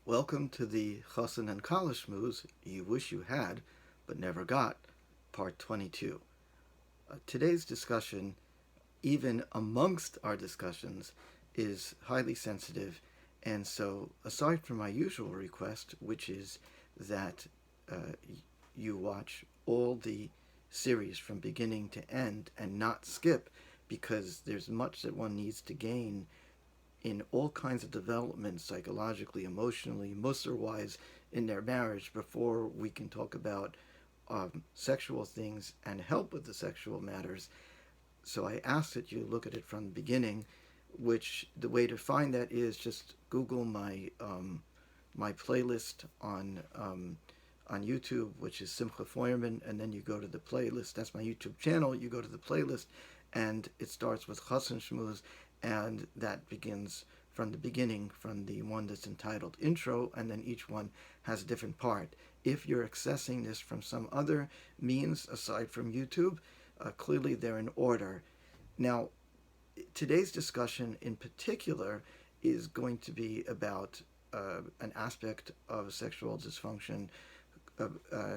Welcome to the Chosson and Kallah Shmooze you wish you had, but never got, part 22. Today's discussion, even amongst our discussions, is highly sensitive, and so aside from my usual request, which is that you watch all the series from beginning to end and not skip, because there's much that one needs to gain in all kinds of development, psychologically, emotionally, Musar-wise, in their marriage before we can talk about sexual things and help with the sexual matters. So I ask that you look at it from the beginning, which the way to find that is just Google my playlist on YouTube, which is Simcha Feuerman, and then you go to the playlist. That's my YouTube channel. You go to the playlist, and it starts with Chosson Shmooze, and that begins from the beginning, from the one that's entitled Intro, and then each one has a different part. If you're accessing this from some other means aside from YouTube, clearly they're in order. Now, today's discussion in particular is going to be about an aspect of sexual dysfunction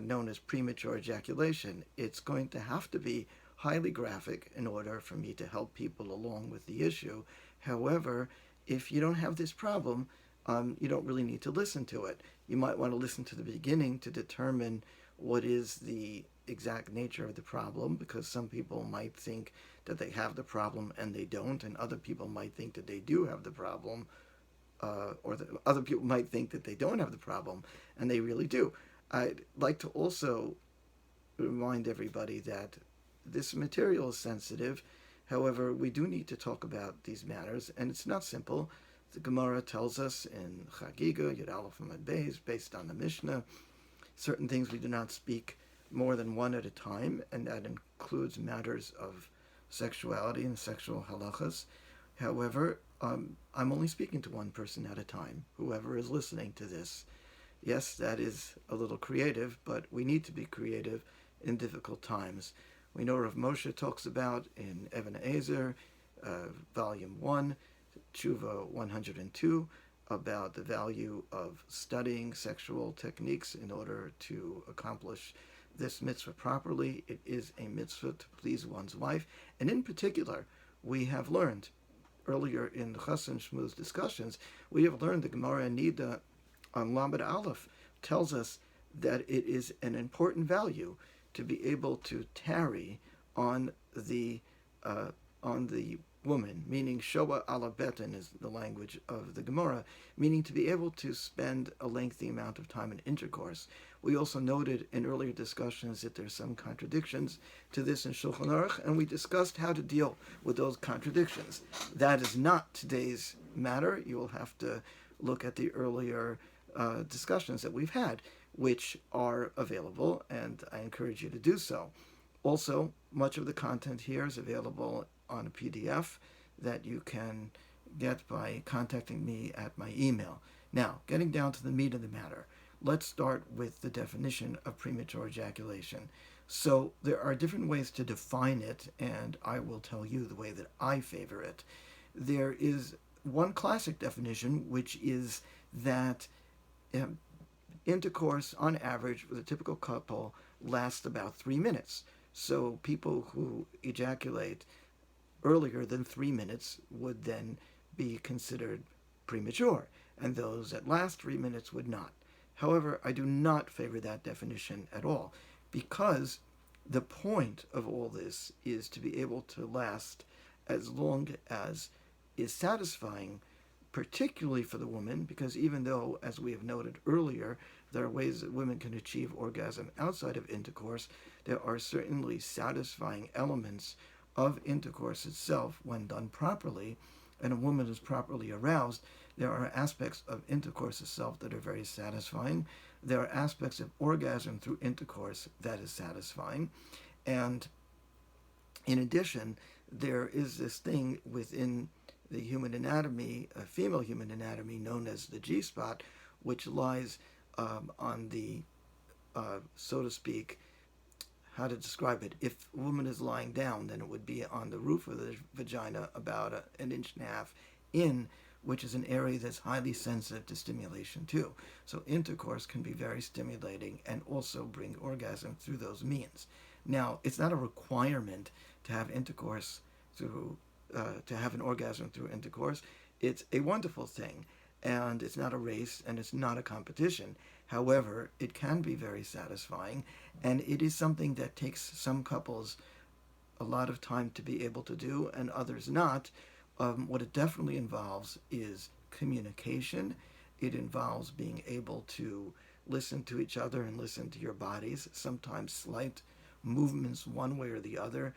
known as premature ejaculation. It's going to have to be highly graphic in order for me to help people along with the issue. However, if you don't have this problem, you don't really need to listen to it. You might want to listen to the beginning to determine what is the exact nature of the problem, because some people might think that they have the problem and they don't, and other people might think that they do have the problem, or other people might think that they don't have the problem and they really do. I'd like to also remind everybody that this material is sensitive. However, we do need to talk about these matters, and it's not simple. The Gemara tells us in Chagiga, Yud Aleph Amud Beis, based on the Mishnah, certain things we do not speak more than one at a time, and that includes matters of sexuality and sexual halachas. However, I'm only speaking to one person at a time, whoever is listening to this. Yes, that is a little creative, but we need to be creative in difficult times. We know Rav Moshe talks about in Even Ezer, Volume 1, Tshuva 102, about the value of studying sexual techniques in order to accomplish this mitzvah properly. It is a mitzvah to please one's wife. And in particular, we have learned earlier in the Chosson Shmooze discussions, we have learned the Gemara Nida on Lamed Aleph tells us that it is an important value to be able to tarry on the woman, meaning showa ala beten is the language of the Gemara, meaning to be able to spend a lengthy amount of time in intercourse. We also noted in earlier discussions that there's some contradictions to this in Shulchan Aruch, and we discussed how to deal with those contradictions. That is not today's matter. You will have to look at the earlier discussions that we've had, which are available, and I encourage you to do so. Also, much of the content here is available on a PDF that you can get by contacting me at my email. Now, getting down to the meat of the matter, let's start with the definition of premature ejaculation. So there are different ways to define it, and I will tell you the way that I favor it. There is one classic definition, which is that intercourse, on average, with a typical couple, lasts about 3 minutes. So people who ejaculate earlier than 3 minutes would then be considered premature, and those that last 3 minutes would not. However, I do not favor that definition at all, because the point of all this is to be able to last as long as is satisfying, particularly for the woman, because even though, as we have noted earlier, there are ways that women can achieve orgasm outside of intercourse, there are certainly satisfying elements of intercourse itself when done properly, and a woman is properly aroused. There are aspects of intercourse itself that are very satisfying. There are aspects of orgasm through intercourse that is satisfying. And in addition, there is this thing within the human anatomy, a female human anatomy, known as the G-spot, which lies on the, so to speak, how to describe it. If a woman is lying down, then it would be on the roof of the vagina, about an inch and a half in, which is an area that's highly sensitive to stimulation too. So intercourse can be very stimulating and also bring orgasm through those means. Now, it's not a requirement to have intercourse to have an orgasm through intercourse. It's a wonderful thing, and it's not a race, and it's not a competition. However, it can be very satisfying, and it is something that takes some couples a lot of time to be able to do, and others not. What it definitely involves is communication. It involves being able to listen to each other and listen to your bodies, sometimes slight movements one way or the other,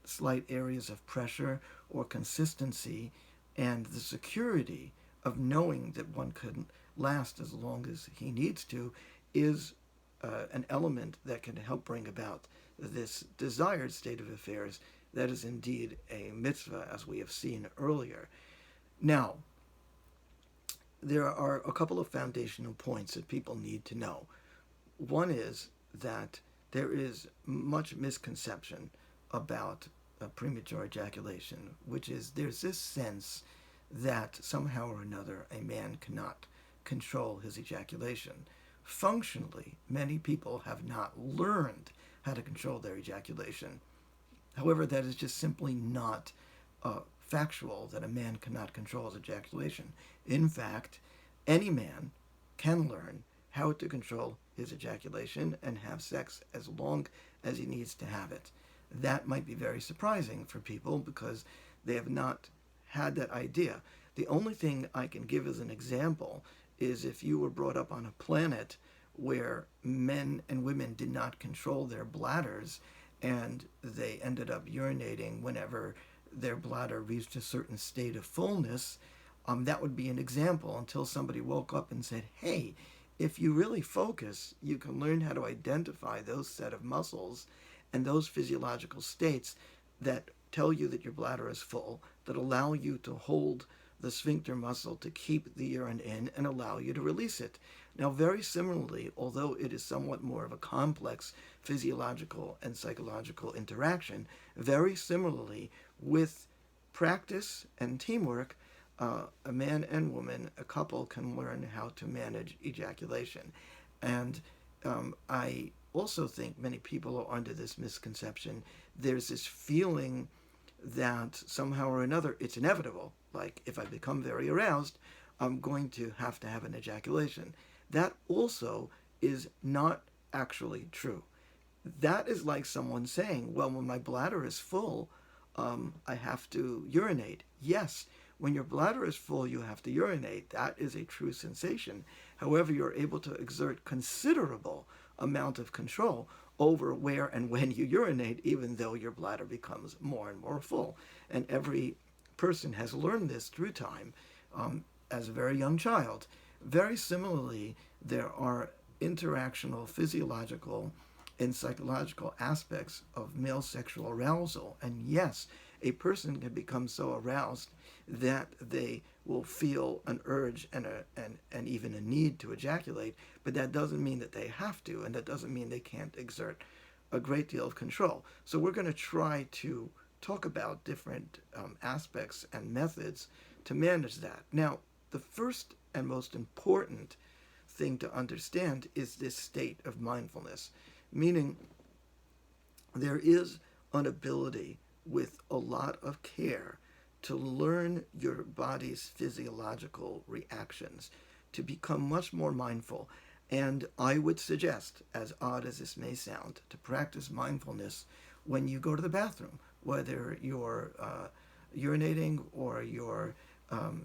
slight areas of pressure or consistency, and the security of knowing that one could last as long as he needs to is an element that can help bring about this desired state of affairs that is indeed a mitzvah, as we have seen earlier. Now, there are a couple of foundational points that people need to know. One is that there is much misconception about premature ejaculation, which is there's this sense that somehow or another a man cannot control his ejaculation. Functionally, many people have not learned how to control their ejaculation. However, that is just simply not factual that a man cannot control his ejaculation. In fact, any man can learn how to control his ejaculation and have sex as long as he needs to have it. That might be very surprising for people because they have not had that idea. The only thing I can give as an example is if you were brought up on a planet where men and women did not control their bladders and they ended up urinating whenever their bladder reached a certain state of fullness, that would be an example until somebody woke up and said, hey, if you really focus, you can learn how to identify those set of muscles and those physiological states that tell you that your bladder is full, that allow you to hold the sphincter muscle to keep the urine in and allow you to release it. Now, very similarly, although it is somewhat more of a complex physiological and psychological interaction, very similarly, with practice and teamwork, a man and woman, a couple, can learn how to manage ejaculation. And I also think many people are under this misconception. There's this feeling that somehow or another it's inevitable. Like, if I become very aroused, I'm going to have an ejaculation. That also is not actually true. That is like someone saying, well, when my bladder is full, I have to urinate. Yes, when your bladder is full, you have to urinate. That is a true sensation. However, you're able to exert considerable amount of control over where and when you urinate, even though your bladder becomes more and more full. And every person has learned this through time as a very young child. Very similarly, there are interactional, physiological, and psychological aspects of male sexual arousal. And yes, a person can become so aroused that they will feel an urge and even a need to ejaculate, but that doesn't mean that they have to, and that doesn't mean they can't exert a great deal of control. So we're going to try to talk about different aspects and methods to manage that. Now, the first and most important thing to understand is this state of mindfulness, meaning there is an ability with a lot of care to learn your body's physiological reactions, to become much more mindful. And I would suggest, as odd as this may sound, to practice mindfulness when you go to the bathroom, whether you're urinating or you're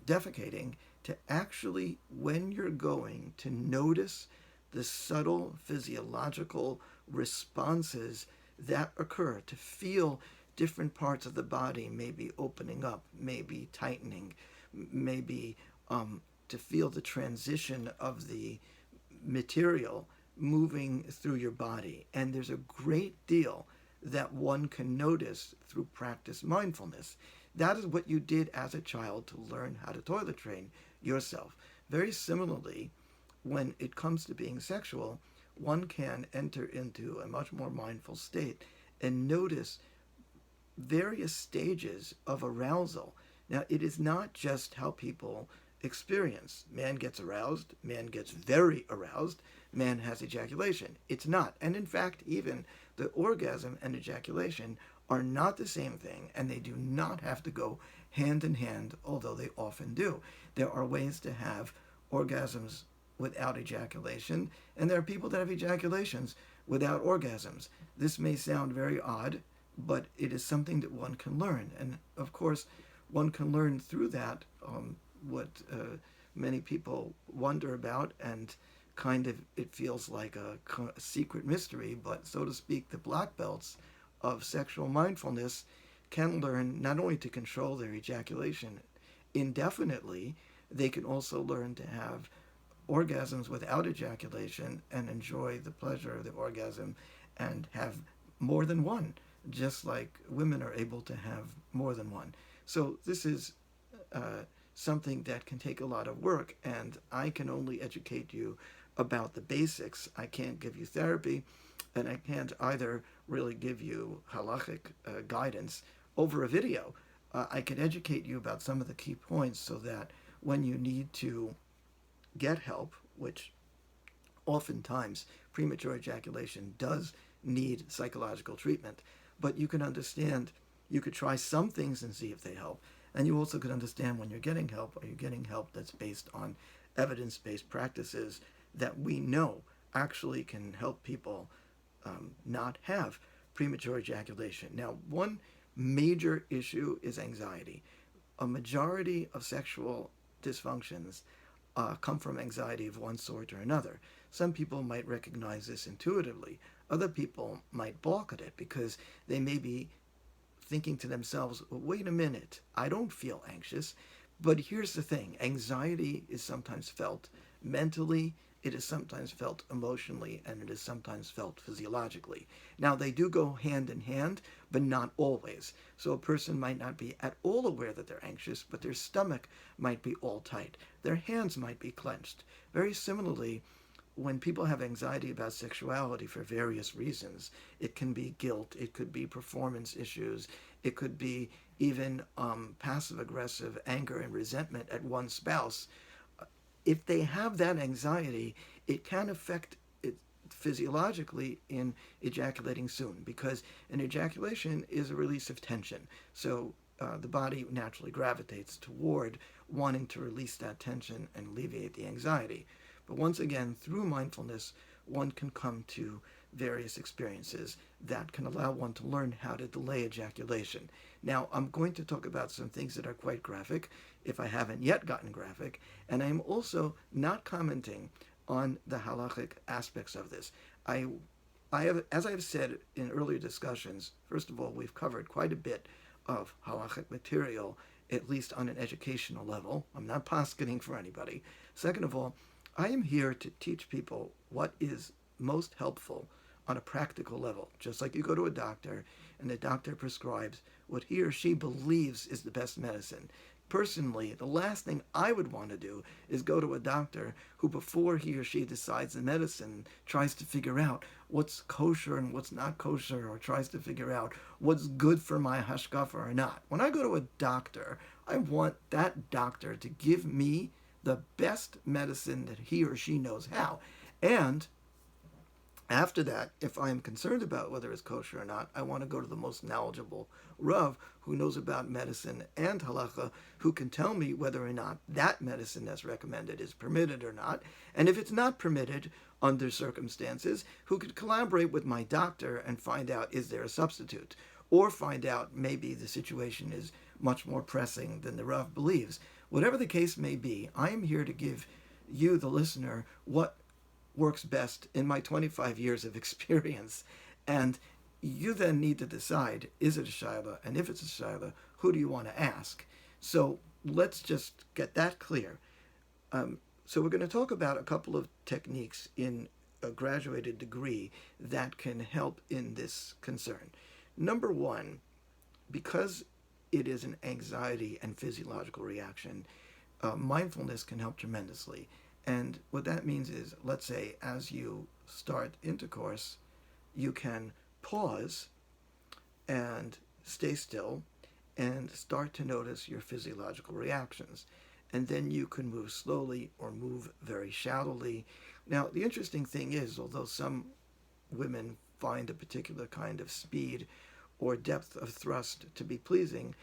defecating, to actually, when you're going, to notice the subtle physiological responses that occur, to feel different parts of the body maybe opening up, maybe tightening, maybe to feel the transition of the material moving through your body. And there's a great deal that one can notice through practice mindfulness. That is what you did as a child to learn how to toilet train yourself. Very similarly, when it comes to being sexual, one can enter into a much more mindful state and notice various stages of arousal Now, it is not just how people experience. Man gets aroused, man gets very aroused, man has ejaculation. It's not. And in fact, even the orgasm and ejaculation are not the same thing, and they do not have to go hand in hand, although they often do. There are ways to have orgasms without ejaculation, and there are people that have ejaculations without orgasms. This may sound very odd, but it is something that one can learn. And of course, one can learn through that what many people wonder about, and kind of it feels like a secret mystery, but so to speak, the black belts of sexual mindfulness can learn not only to control their ejaculation indefinitely, they can also learn to have orgasms without ejaculation and enjoy the pleasure of the orgasm and have more than one, just like women are able to have more than one. So this is something that can take a lot of work, and I can only educate you about the basics. I can't give you therapy, and I can't either really give you halachic guidance over a video. I can educate you about some of the key points so that when you need to get help, which oftentimes premature ejaculation does need psychological treatment, but you can understand, you could try some things and see if they help. And you also could understand when you're getting help, are you getting help that's based on evidence-based practices that we know actually can help people not have premature ejaculation. Now, one major issue is anxiety. A majority of sexual dysfunctions come from anxiety of one sort or another. Some people might recognize this intuitively. Other people might balk at it because they may be thinking to themselves, wait a minute, I don't feel anxious. But here's the thing, anxiety is sometimes felt mentally, it is sometimes felt emotionally, and it is sometimes felt physiologically. Now, they do go hand in hand, but not always. So a person might not be at all aware that they're anxious, but their stomach might be all tight. Their hands might be clenched. Very similarly, when people have anxiety about sexuality for various reasons, it can be guilt, it could be performance issues, it could be even passive-aggressive anger and resentment at one spouse. If they have that anxiety, it can affect it physiologically in ejaculating soon, because an ejaculation is a release of tension. So the body naturally gravitates toward wanting to release that tension and alleviate the anxiety. But once again, through mindfulness, one can come to various experiences that can allow one to learn how to delay ejaculation. Now, I'm going to talk about some things that are quite graphic, if I haven't yet gotten graphic, and I'm also not commenting on the halachic aspects of this. I have, as I have said in earlier discussions, first of all, we've covered quite a bit of halachic material, at least on an educational level. I'm not posketing for anybody. Second of all, I am here to teach people what is most helpful on a practical level. Just like you go to a doctor and the doctor prescribes what he or she believes is the best medicine. Personally, the last thing I would want to do is go to a doctor who, before he or she decides the medicine, tries to figure out what's kosher and what's not kosher, or tries to figure out what's good for my hashkafa or not. When I go to a doctor, I want that doctor to give me the best medicine that he or she knows how. And after that, if I am concerned about whether it's kosher or not, I want to go to the most knowledgeable Rav who knows about medicine and halacha, who can tell me whether or not that medicine that's recommended is permitted or not. And if it's not permitted under circumstances, who could collaborate with my doctor and find out, is there a substitute? Or find out maybe the situation is much more pressing than the Rav believes. Whatever the case may be, I am here to give you, the listener, what works best in my 25 years of experience. And you then need to decide, is it a shaila? And if it's a shaila, who do you want to ask? So let's just get that clear. So we're going to talk about a couple of techniques in a graduated degree that can help in this concern. Number one, because it is an anxiety and physiological reaction, mindfulness can help tremendously. And what that means is, let's say, as you start intercourse, you can pause and stay still and start to notice your physiological reactions. And then you can move slowly or move very shallowly. Now, the interesting thing is, although some women find a particular kind of speed or depth of thrust to be pleasing,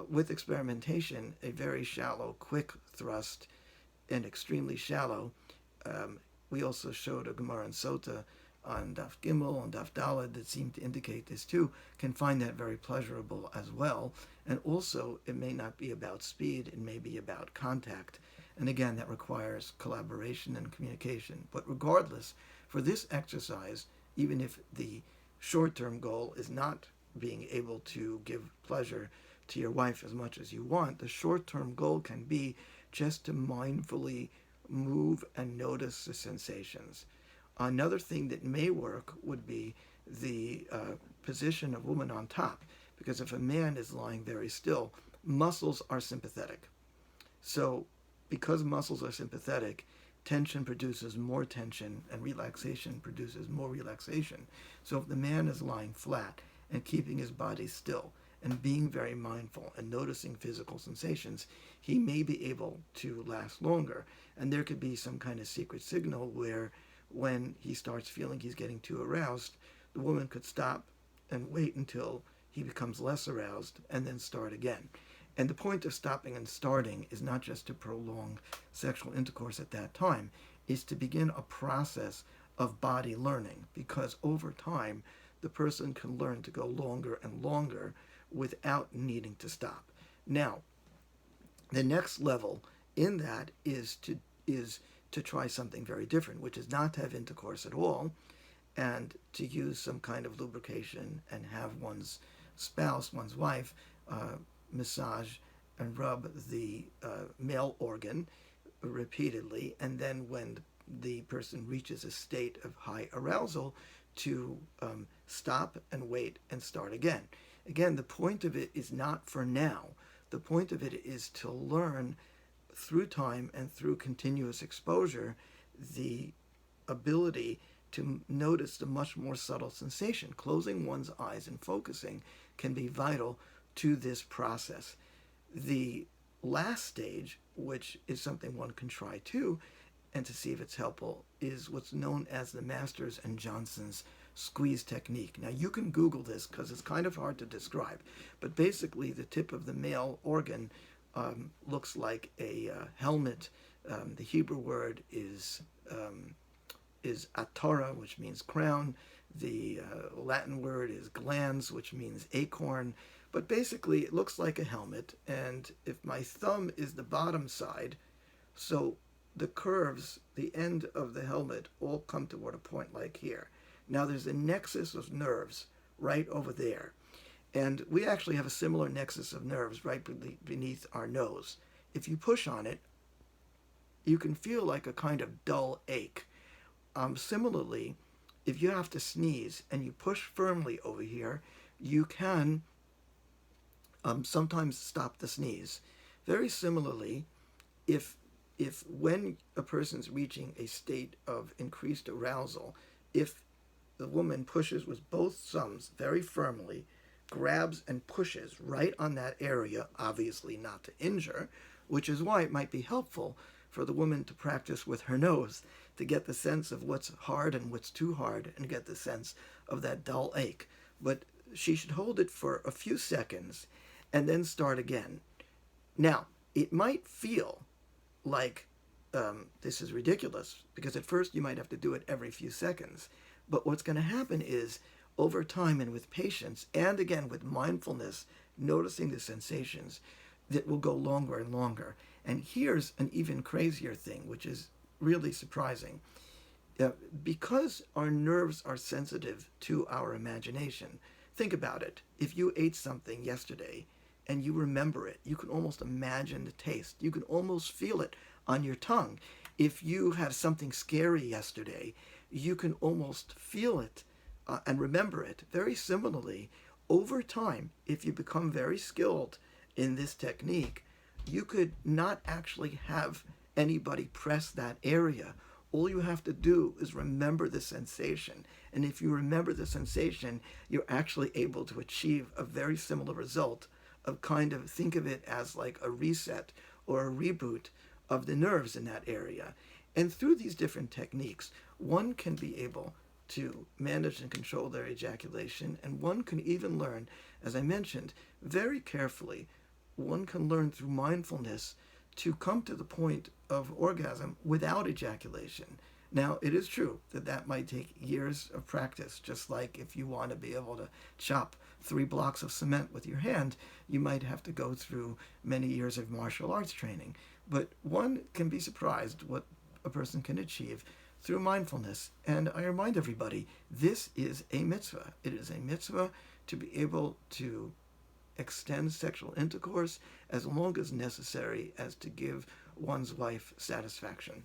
with experimentation, a very shallow, quick thrust and extremely shallow. We also showed a Gemara and Sota on Daf Gimel and Daf Daled that seem to indicate this too, can find that very pleasurable as well. And also, it may not be about speed, it may be about contact. And again, that requires collaboration and communication. But regardless, for this exercise, even if the short-term goal is not being able to give pleasure to your wife as much as you want, the short-term goal can be just to mindfully move and notice the sensations. Another thing that may work would be the position of woman on top, because if a man is lying very still, muscles are sympathetic. So because muscles are sympathetic, tension produces more tension and relaxation produces more relaxation. So if the man is lying flat and keeping his body still and being very mindful and noticing physical sensations, he may be able to last longer. And there could be some kind of secret signal where when he starts feeling he's getting too aroused, the woman could stop and wait until he becomes less aroused and then start again. And the point of stopping and starting is not just to prolong sexual intercourse at that time, is to begin a process of body learning, because over time the person can learn to go longer and longer without needing to stop. Now, the next level in that is to try something very different, which is not to have intercourse at all, and to use some kind of lubrication and have one's spouse, one's wife, massage and rub the male organ repeatedly, and then when the person reaches a state of high arousal, to stop and wait and start again. Again, the point of it is not for now. The point of it is to learn through time and through continuous exposure the ability to notice the much more subtle sensation. Closing one's eyes and focusing can be vital to this process. The last stage, which is something one can try too, and to see if it's helpful, is what's known as the Masters and Johnson's squeeze technique. Now, you can Google this because it's kind of hard to describe, but basically the tip of the male organ looks like a helmet. The Hebrew word is Torah, which means crown. The Latin word is glans, which means acorn. But basically, it looks like a helmet, and if my thumb is the bottom side, so the curves, the end of the helmet, all come toward a point like here. Now, there's a nexus of nerves right over there. And we actually have a similar nexus of nerves right beneath our nose. If you push on it, you can feel like a kind of dull ache. Similarly, if you have to sneeze and you push firmly over here, you can sometimes stop the sneeze. Very similarly, if when a person's reaching a state of increased arousal, if the woman pushes with both thumbs very firmly, grabs and pushes right on that area, obviously not to injure, which is why it might be helpful for the woman to practice with her nose to get the sense of what's hard and what's too hard and get the sense of that dull ache. But she should hold it for a few seconds and then start again. Now, it might feel like this is ridiculous, because at first you might have to do it every few seconds. But what's going to happen is, over time and with patience, and again with mindfulness, noticing the sensations, that will go longer and longer. And here's an even crazier thing, which is really surprising. Because our nerves are sensitive to our imagination, think about it. If you ate something yesterday and you remember it, you can almost imagine the taste. You can almost feel it on your tongue. If you had something scary yesterday, you can almost feel it and remember it. Very similarly, over time, if you become very skilled in this technique, you could not actually have anybody press that area. All you have to do is remember the sensation. And if you remember the sensation, you're actually able to achieve a very similar result kind of think of it as like a reset or a reboot of the nerves in that area. And through these different techniques, one can be able to manage and control their ejaculation, and one can even learn, as I mentioned, very carefully, one can learn through mindfulness to come to the point of orgasm without ejaculation. Now, it is true that that might take years of practice, just like if you want to be able to chop 3 blocks of cement with your hand, you might have to go through many years of martial arts training. But one can be surprised what a person can achieve through mindfulness. And I remind everybody, this is a mitzvah. It is a mitzvah to be able to extend sexual intercourse as long as necessary as to give one's wife satisfaction.